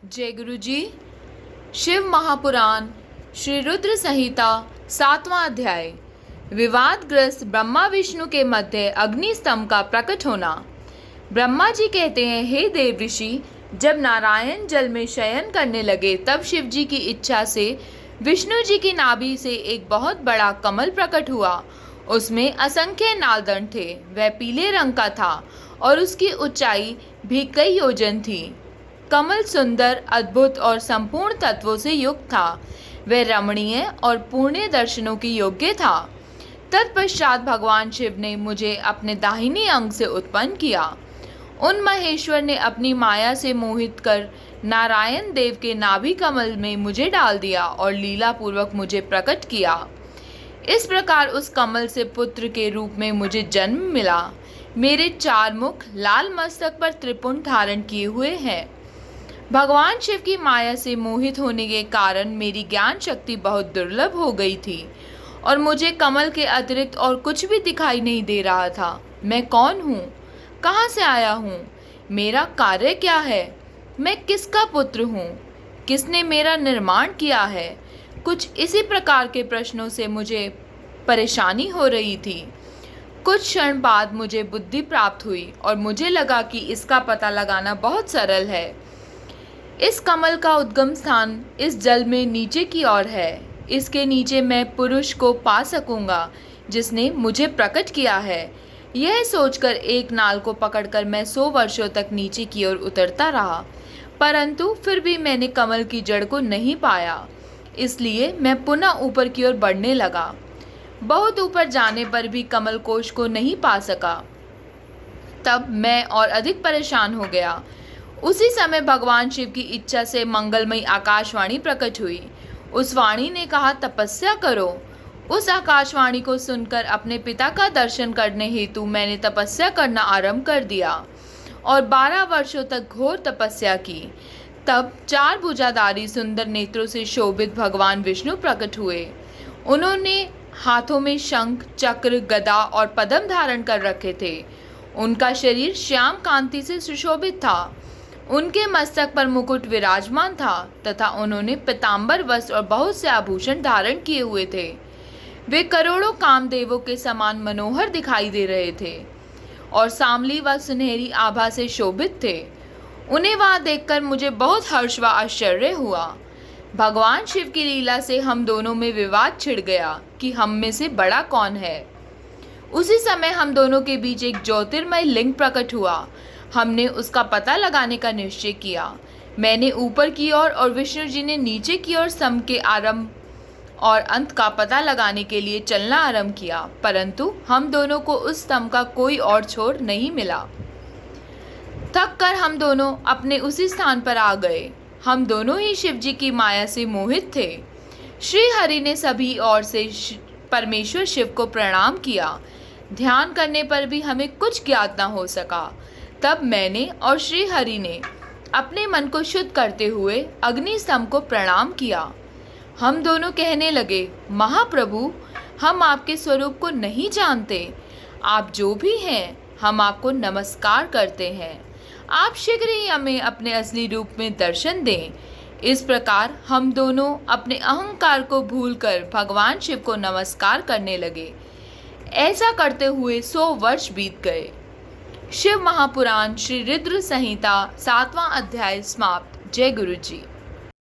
जय गुरु जी। शिव महापुराण श्री रुद्र संहिता 7वां अध्याय। विवादग्रस्त ब्रह्मा विष्णु के मध्य अग्नि स्तंभ का प्रकट होना। ब्रह्मा जी कहते हैं, हे देव ऋषि, जब नारायण जल में शयन करने लगे तब शिव जी की इच्छा से विष्णु जी की नाभि से एक बहुत बड़ा कमल प्रकट हुआ। उसमें असंख्य नालदंड थे। वह पीले रंग का था और उसकी ऊंचाई भी कई योजन थी। कमल सुंदर, अद्भुत और संपूर्ण तत्वों से युक्त था। वह रमणीय और पुण्य दर्शनों की योग्य था। तत्पश्चात भगवान शिव ने मुझे अपने दाहिनी अंग से उत्पन्न किया। उन महेश्वर ने अपनी माया से मोहित कर नारायण देव के नाभि कमल में मुझे डाल दिया और लीला पूर्वक मुझे प्रकट किया। इस प्रकार उस कमल से पुत्र के रूप में मुझे जन्म मिला। मेरे 4 मुख लाल मस्तक पर त्रिपुंड धारण किए हुए हैं। भगवान शिव की माया से मोहित होने के कारण मेरी ज्ञान शक्ति बहुत दुर्लभ हो गई थी और मुझे कमल के अतिरिक्त और कुछ भी दिखाई नहीं दे रहा था। मैं कौन हूँ? कहाँ से आया हूँ? मेरा कार्य क्या है? मैं किसका पुत्र हूँ? किसने मेरा निर्माण किया है? कुछ इसी प्रकार के प्रश्नों से मुझे परेशानी हो रही थी। कुछ क्षण बाद मुझे बुद्धि प्राप्त हुई और मुझे लगा कि इसका पता लगाना बहुत सरल है। इस कमल का उद्गम स्थान इस जल में नीचे की ओर है। इसके नीचे मैं पुरुष को पा सकूंगा जिसने मुझे प्रकट किया है। यह सोचकर एक नाल को पकड़कर मैं 100 वर्षों तक नीचे की ओर उतरता रहा, परंतु फिर भी मैंने कमल की जड़ को नहीं पाया। इसलिए मैं पुनः ऊपर की ओर बढ़ने लगा। बहुत ऊपर जाने पर भी कमल कोश को नहीं पा सका। तब मैं और अधिक परेशान हो गया। उसी समय भगवान शिव की इच्छा से मंगलमयी आकाशवाणी प्रकट हुई। उस वाणी ने कहा, तपस्या करो। उस आकाशवाणी को सुनकर अपने पिता का दर्शन करने हेतु मैंने तपस्या करना आरंभ कर दिया और 12 वर्षों तक घोर तपस्या की। तब 4 भुजाधारी सुंदर नेत्रों से शोभित भगवान विष्णु प्रकट हुए। उन्होंने हाथों में शंख, चक्र, गदा और पद्म धारण कर रखे थे। उनका शरीर श्याम कांति से सुशोभित था। उनके मस्तक पर मुकुट विराजमान था तथा उन्होंने पीतांबर वस्त्र और बहुत से आभूषण धारण किए हुए थे। वे करोड़ों कामदेवों के समान मनोहर दिखाई दे रहे थे और सांवली व सुनहरी आभा से शोभित थे। उन्हें वहां देखकर मुझे बहुत हर्ष व आश्चर्य हुआ। भगवान शिव की लीला से हम दोनों में विवाद छिड़ गया कि हम में से बड़ा कौन है। उसी समय हम दोनों के बीच एक ज्योतिर्मय लिंग प्रकट हुआ। हमने उसका पता लगाने का निश्चय किया। मैंने ऊपर की ओर और विष्णु जी ने नीचे की ओर स्तंभ के आरंभ और अंत का पता लगाने के लिए चलना आरंभ किया, परंतु हम दोनों को उस स्तंभ का कोई और छोर नहीं मिला। थक कर हम दोनों अपने उसी स्थान पर आ गए। हम दोनों ही शिव जी की माया से मोहित थे। श्री हरि ने सभी ओर से परमेश्वर शिव को प्रणाम किया। ध्यान करने पर भी हमें कुछ ज्ञात न हो सका। तब मैंने और श्री हरि ने अपने मन को शुद्ध करते हुए अग्नि स्तंभ को प्रणाम किया। हम दोनों कहने लगे, महाप्रभु, हम आपके स्वरूप को नहीं जानते। आप जो भी हैं, हम आपको नमस्कार करते हैं। आप शीघ्र ही हमें अपने असली रूप में दर्शन दें। इस प्रकार हम दोनों अपने अहंकार को भूलकर भगवान शिव को नमस्कार करने लगे। ऐसा करते हुए 100 वर्ष बीत गए। शिव महापुराण श्री रुद्र संहिता 7वां अध्याय समाप्त। जय गुरु जी।